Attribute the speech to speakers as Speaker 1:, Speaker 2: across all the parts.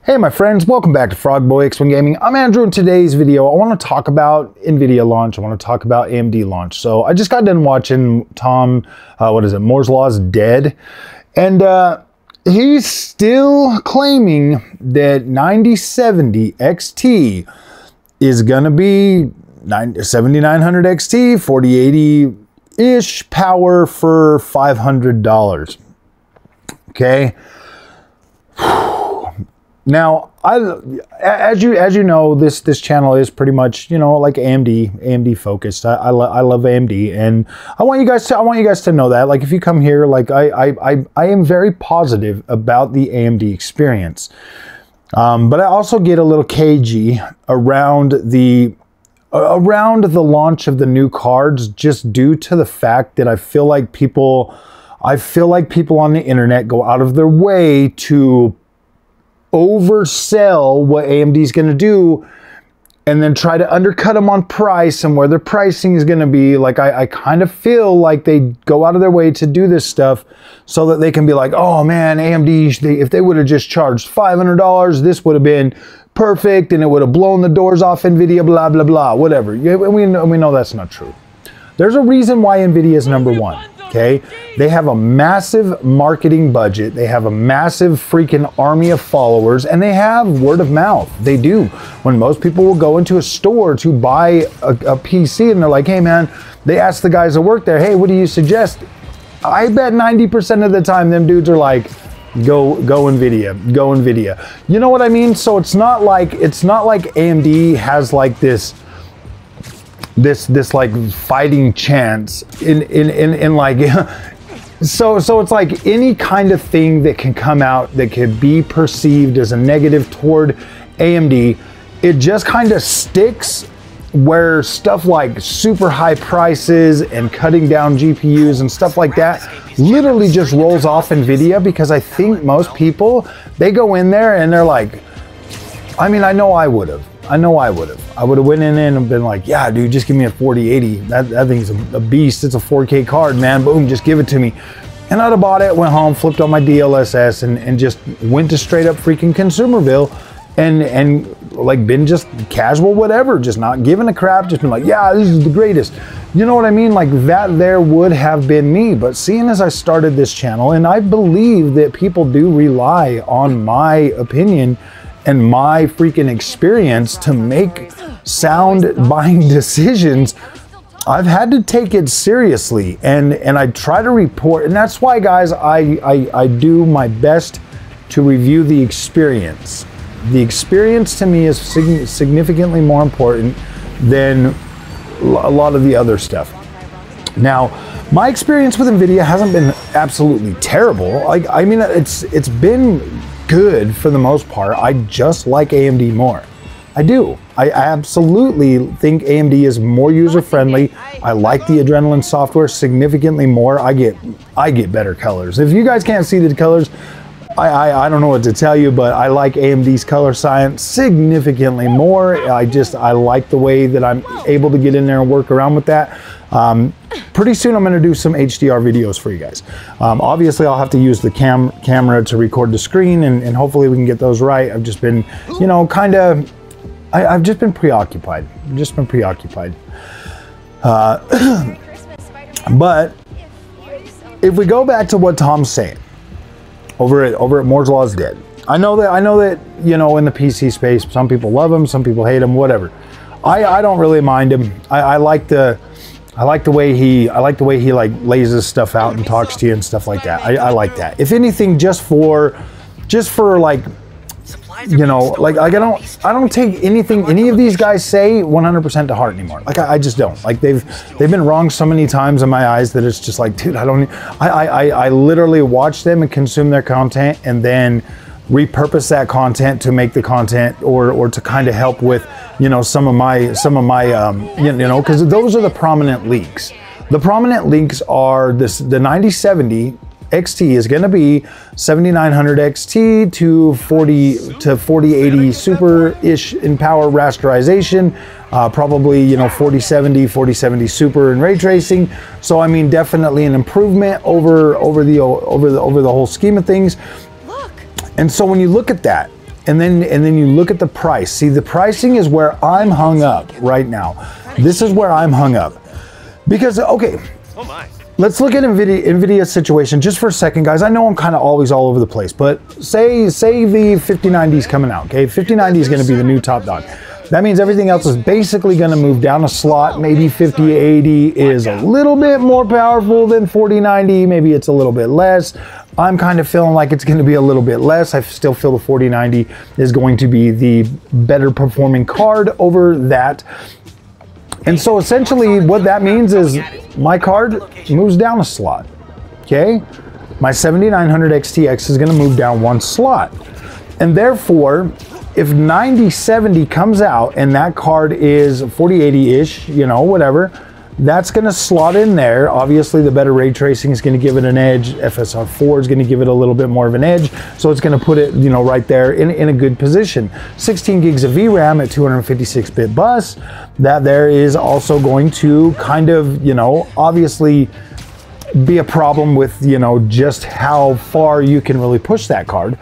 Speaker 1: Hey my friends, welcome back to Frogboy X1 Gaming. I'm Andrew. In today's video, I want to talk about NVIDIA launch. I want to talk about AMD launch. So I just got done watching Moore's Law is Dead. And he's still claiming that 9070 XT is going to be 7900 XT, 4080-ish power for $500. Okay. Now, as you know, this channel is pretty much, you know, like AMD focused. I love AMD, and I want you guys to know that. Like, if you come here, like I am very positive about the AMD experience, but I also get a little cagey around the launch of the new cards, just due to the fact that I feel like people on the internet go out of their way to oversell what AMD is going to do and then try to undercut them on price and where their pricing is going to be. Like, I kind of feel like they go out of their way to do this stuff so that they can be like, oh man, AMD, if they would have just charged $500, this would have been perfect and it would have blown the doors off NVIDIA, blah, blah, blah, whatever. We know that's not true. There's a reason why NVIDIA is number one. Okay, they have a massive marketing budget, they have a massive freaking army of followers, and they have word of mouth. They do. When most people will go into a store to buy a PC and they're like, hey man, they ask the guys that work there, hey, what do you suggest? I bet 90% of the time them dudes are like, go NVIDIA, go NVIDIA. You know what I mean? So it's not like AMD has like this like fighting chance in like so it's like any kind of thing that can come out that could be perceived as a negative toward AMD, it just kind of sticks, where stuff like super high prices and cutting down GPUs and stuff like that literally just rolls off NVIDIA, because I think most people, they go in there and they're like, I mean, I know I would have went in and been like, yeah, dude, just give me a 4080. That thing's a beast. It's a 4K card, man. Boom, just give it to me. And I'd have bought it, went home, flipped on my DLSS, and just went to straight up freaking Consumerville and like been just casual, whatever, just not giving a crap, just been like, yeah, this is the greatest. You know what I mean? Like, that there would have been me. But seeing as I started this channel, and I believe that people do rely on my opinion and my freaking experience to make sound buying decisions, I've had to take it seriously, and I try to report. And that's why, guys, I do my best to review the experience. The experience to me is significantly more important than a lot of the other stuff. Now, my experience with NVIDIA hasn't been absolutely terrible. I mean, it's been good for the most part. I just like AMD more. I do. I absolutely think AMD is more user-friendly. I like the Adrenalin software significantly more. I get better colors. If you guys can't see the colors, I don't know what to tell you, but I like AMD's color science significantly more. I like the way that I'm able to get in there and work around with that. Pretty soon I'm going to do some HDR videos for you guys. Obviously I'll have to use the camera to record the screen, and hopefully we can get those right. I've just been, you know, I've just been preoccupied. But if we go back to what Tom's saying over at Moore's Law is Dead, I know that, you know, in the PC space, some people love him, some people hate him, whatever. I don't really mind him. I like the way he like lays his stuff out and talks to you and stuff like that. I like that. If anything, just for like, you know, like I don't take anything any of these guys say 100% to heart anymore. Like, I just don't. Like, they've been wrong so many times in my eyes that it's just like, dude, I literally watch them and consume their content and then repurpose that content to make the content or to kind of help with, you know, some of my you know, because those are the prominent leaks. The prominent leaks are the 9070 XT is going to be 7900 XT to 4080 super-ish in power rasterization, probably, you know, 4070 super in ray tracing. So I mean, definitely an improvement over the whole scheme of things. And so when you look at that, and then you look at the price. See, the pricing is where I'm hung up right now. This is where I'm hung up. Because, okay, let's look at NVIDIA's situation just for a second, guys. I know I'm kind of always all over the place, but say the 5090 is coming out, okay? 5090 is going to be the new top dog. That means everything else is basically going to move down a slot. Maybe 5080 is a little bit more powerful than 4090. Maybe it's a little bit less. I'm kind of feeling like it's going to be a little bit less. I still feel the 4090 is going to be the better performing card over that. And so essentially what that means is my card moves down a slot, okay? My 7900 XTX is going to move down one slot. And therefore, if 9070 comes out and that card is 4080-ish, you know, whatever, that's going to slot in there. Obviously, the better ray tracing is going to give it an edge. FSR4 is going to give it a little bit more of an edge. So it's going to put it, you know, right there in a good position. 16 gigs of VRAM at 256-bit bus. That there is also going to kind of, you know, obviously be a problem with, you know, just how far you can really push that card.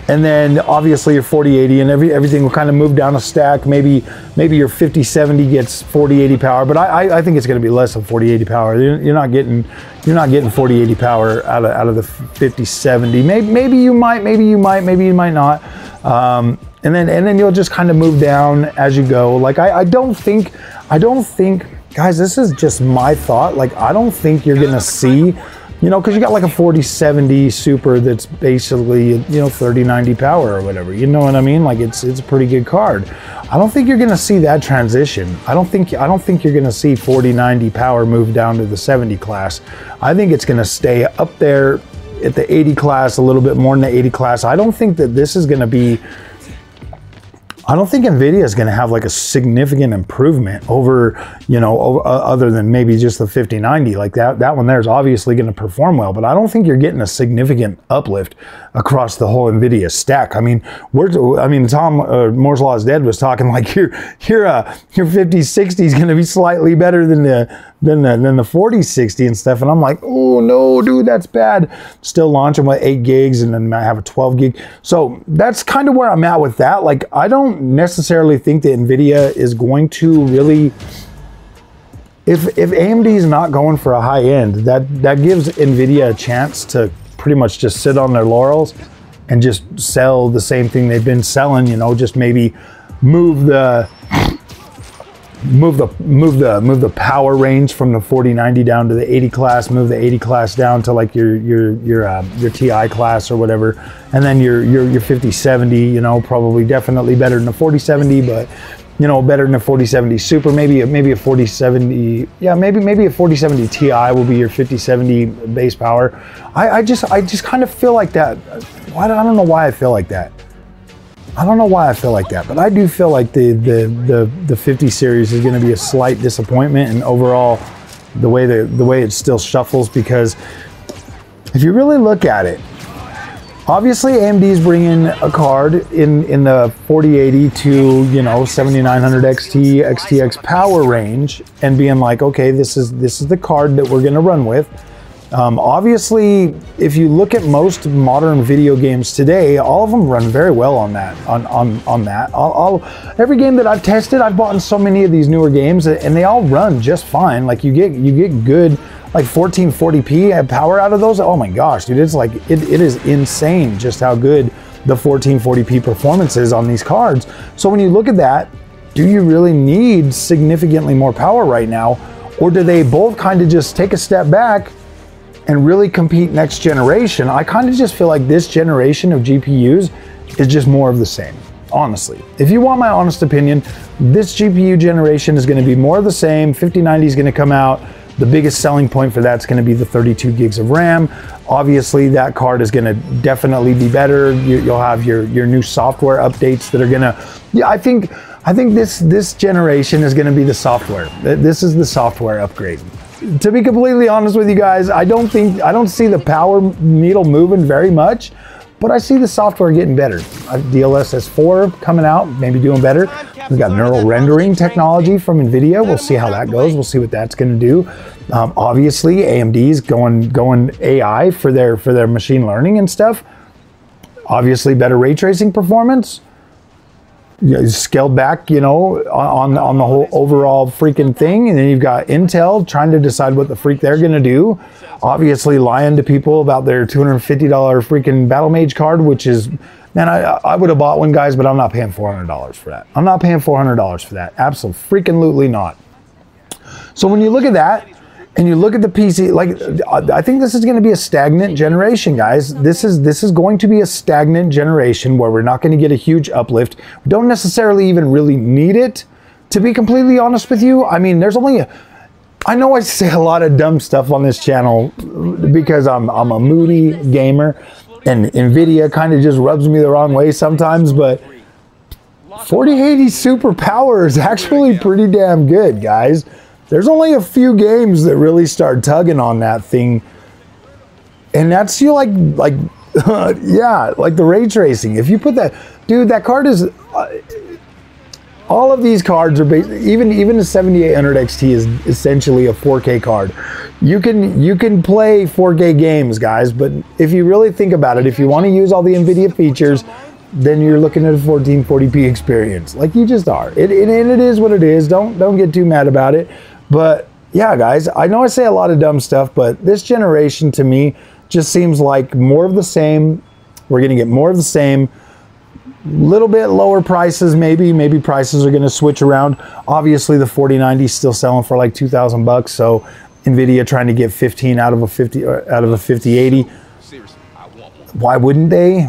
Speaker 1: And then obviously your 4080 and everything will kind of move down a stack. Maybe your 5070 gets 4080 power, but I think it's going to be less than 4080 power. You're not getting 4080 power out of the 5070. Maybe you might, maybe you might not. And then you'll just kind of move down as you go. Like I don't think, guys, this is just my thought. Like I don't think you're gonna see, you know, because you got like a 4070 Super that's basically, you know, 3090 power or whatever. You know what I mean? Like it's a pretty good card. I don't think you're going to see that transition. I don't think you're going to see 4090 power move down to the 70 class. I think it's going to stay up there at the 80 class, a little bit more than the 80 class. I don't think that this is going to be. I don't think NVIDIA is going to have like a significant improvement over, you know, other than maybe just the 5090. Like that one there is obviously going to perform well, but I don't think you're getting a significant uplift across the whole NVIDIA stack. I mean, Tom Moore's Law is Dead was talking like your 5060 is going to be slightly better than the 4060 and stuff, and I'm like, oh no, dude, that's bad. Still launching with 8 gigs, and then I have a 12 gig. So that's kind of where I'm at with that. Like I don't necessarily think that NVIDIA is going to really, if AMD is not going for a high end, that gives NVIDIA a chance to pretty much just sit on their laurels and just sell the same thing they've been selling, you know, just maybe move the power range from the 4090 down to the 80 class, move the 80 class down to like your TI class or whatever, and then your 5070, you know, probably definitely better than the 4070, but you know, better than a 4070 Super, maybe a 4070, yeah, maybe a 4070 Ti will be your 5070 base power. I just kind of feel like that. I don't know why I feel like that. I don't know why I feel like that, but I do feel like the 50 series is going to be a slight disappointment, and overall, the way it still shuffles, because if you really look at it, obviously AMD is bringing a card in the 4080 to, you know, 7900 XT XTX power range, and being like, okay, this is the card that we're going to run with. Obviously, if you look at most modern video games today, all of them run very well on that. Every game that I've tested, I've bought in so many of these newer games, and they all run just fine. Like you get good, like 1440p power out of those. Oh my gosh, dude, it's like it is insane just how good the 1440p performance is on these cards. So when you look at that, do you really need significantly more power right now, or do they both kind of just take a step back and really compete next generation? I kind of just feel like this generation of GPUs is just more of the same, honestly. If you want my honest opinion, this GPU generation is going to be more of the same. 5090 is going to come out. The biggest selling point for that's going to be the 32 gigs of RAM. Obviously, that card is going to definitely be better. You'll have your new software updates that are going to, yeah, I think this generation is going to be the software. This is the software upgrade. To be completely honest with you guys, I don't see the power needle moving very much, but I see the software getting better. DLSS 4 coming out, maybe doing better. We've got neural rendering technology from NVIDIA. We'll see how that goes. We'll see what that's going to do. Obviously, AMD's going AI for their machine learning and stuff. Obviously better ray tracing performance, scaled back, you know, on the whole overall freaking thing. And then you've got Intel trying to decide what the freak they're going to do. Obviously lying to people about their $250 freaking Battle Mage card, which is, man, I would have bought one, guys, but I'm not paying $400 for that. I'm not paying $400 for that. Absolutely not. So when you look at that, and you look at the PC, like, I think this is going to be a stagnant generation, guys. This is going to be a stagnant generation where we're not going to get a huge uplift. We don't necessarily even really need it, to be completely honest with you. I mean, there's only I know I say a lot of dumb stuff on this channel because I'm a moody gamer, and NVIDIA kind of just rubs me the wrong way sometimes, but 4080 Super Power is actually pretty damn good, guys. There's only a few games that really start tugging on that thing. And that's yeah, like the ray tracing. If you put that, dude, that card is, all of these cards are even the 7800 XT is essentially a 4K card. You can play 4K games, guys, but if you really think about it, if you want to use all the NVIDIA features, then you're looking at a 1440p experience. Like, you just are. And it is what it is. Don't get too mad about it. But yeah, guys, I know I say a lot of dumb stuff, but this generation to me just seems like more of the same. We're going to get more of the same, little bit lower prices. Maybe prices are going to switch around. Obviously the 4090 is still selling for like 2,000 bucks. So NVIDIA trying to get 15 out of a 5080. Why wouldn't they?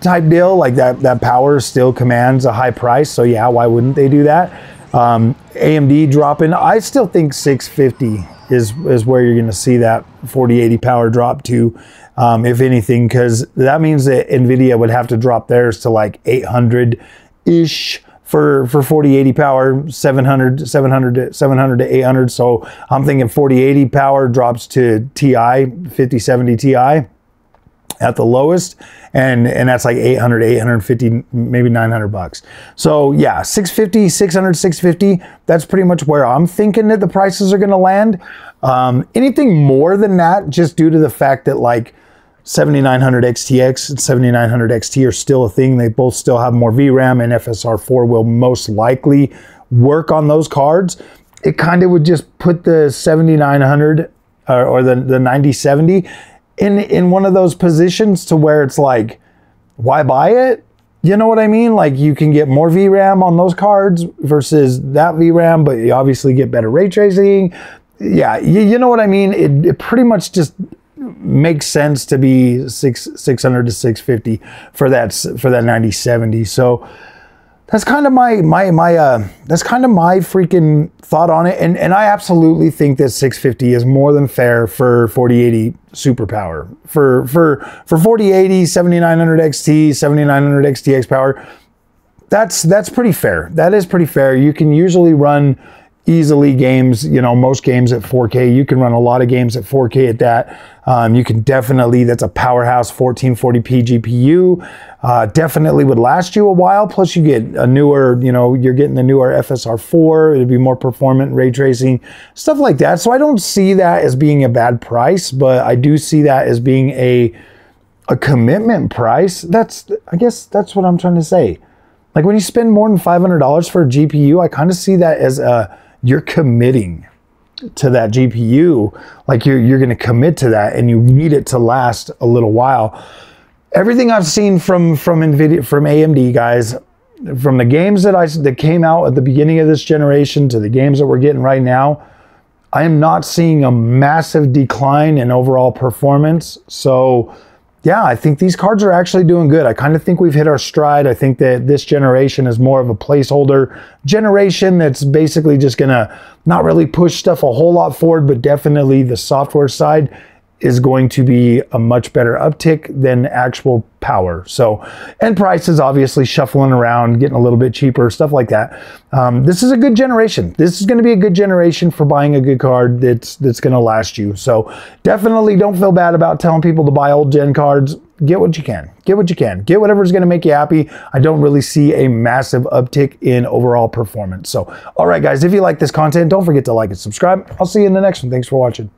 Speaker 1: Type deal. Like that power still commands a high price. So yeah, why wouldn't they do that? AMD dropping. I still think 650 is where you're going to see that 4080 power drop to, if anything, because that means that NVIDIA would have to drop theirs to like 800-ish for 4080 power, 700 to 800. So I'm thinking 4080 power drops to TI, 5070 Ti at the lowest, and that's like 800, 850, maybe 900 bucks. So yeah, 650, 600, 650, that's pretty much where I'm thinking that the prices are going to land. Anything more than that, just due to the fact that like 7900 XTX and 7900 XT are still a thing. They both still have more VRAM, and FSR4 will most likely work on those cards. It kind of would just put the 7900 or the 9070 in one of those positions to where it's like, why buy it? You know what I mean? Like, you can get more VRAM on those cards versus that VRAM, but you obviously get better ray tracing. Yeah, you know what I mean? It pretty much just makes sense to be 600 to 650 for that 9070. So that's kind of my freaking thought on it. And I absolutely think that 650 is more than fair for 4080 superpower. For 4080, 7900 XT, 7900 XTX power, that's pretty fair. That is pretty fair. You can usually run easily games, you know, most games at 4K. You can run a lot of games at 4K at that. You can definitely, that's a powerhouse 1440p GPU. Definitely would last you a while. Plus you get a newer, you know, you're getting the newer FSR4. It'd be more performant ray tracing, stuff like that. So I don't see that as being a bad price, but I do see that as being a commitment price. I guess that's what I'm trying to say. Like, when you spend more than $500 for a GPU, I kind of see that as you're committing to that GPU. Like, you're going to commit to that, and you need it to last a little while. Everything I've seen from NVIDIA, from AMD, guys, from the games that came out at the beginning of this generation to the games that we're getting right now, I am not seeing a massive decline in overall performance. So yeah, I think these cards are actually doing good. I kind of think we've hit our stride. I think that this generation is more of a placeholder generation that's basically just gonna not really push stuff a whole lot forward, but definitely the software side is going to be a much better uptick than actual power. So, and prices obviously shuffling around, getting a little bit cheaper, stuff like that. This is a good generation. This is going to be a good generation for buying a good card that's going to last you. So definitely don't feel bad about telling people to buy old gen cards. Get what you can. Get what you can. Get whatever's going to make you happy. I don't really see a massive uptick in overall performance. So, all right, guys, if you like this content, don't forget to like and subscribe. I'll see you in the next one. Thanks for watching.